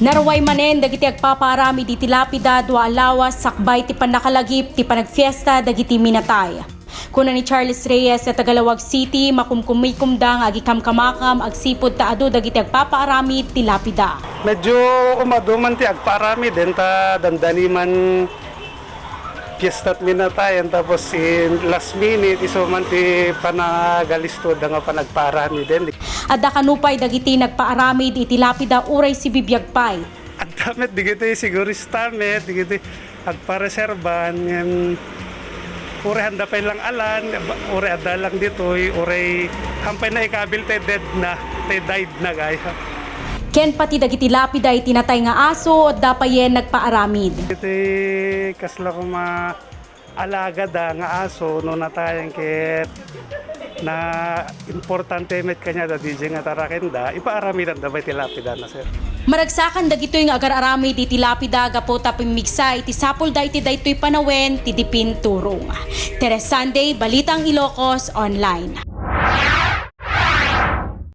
Naraway manen dagiti agpaparami di tilapida dua alawas sakbay ti panakalagip ti panagfiesta dagiti minatay. Kuna ni Charles Reyes sa Tagalawag City makumkumikumda nga agikamkamakam agsipod ta adu dagiti agpaparami ti lapida. Medyo umaduman ti agparami din ta dandaniman fiestat minatayan tapos in last minute iso man ti panagalisto da nga panagparami din. Adda kanupay dagiti nagpaarami di tilapida uray si bibiyagpay. At damit digiti siguristamet digiti agpareserban yan uray handa pa lang alan uray adda lang ditoy uray hampay na ikabil te dead na te died na gaya. Ken pati dagiti lapida itinatay nga aso at dapayen nagpaaramid. Iti kasla ko alaga da nga aso no natayan ket na importante met kanya da DJ nga tarakenda ipaaramidan da bay tilapida na sir. Maragsakan dagitoy nga agar-arami di tilapida gapo taping migsay ti sapol da iti daytoy panawen ti dipin turong. Teres Sunday, Balitang Ilocos Online.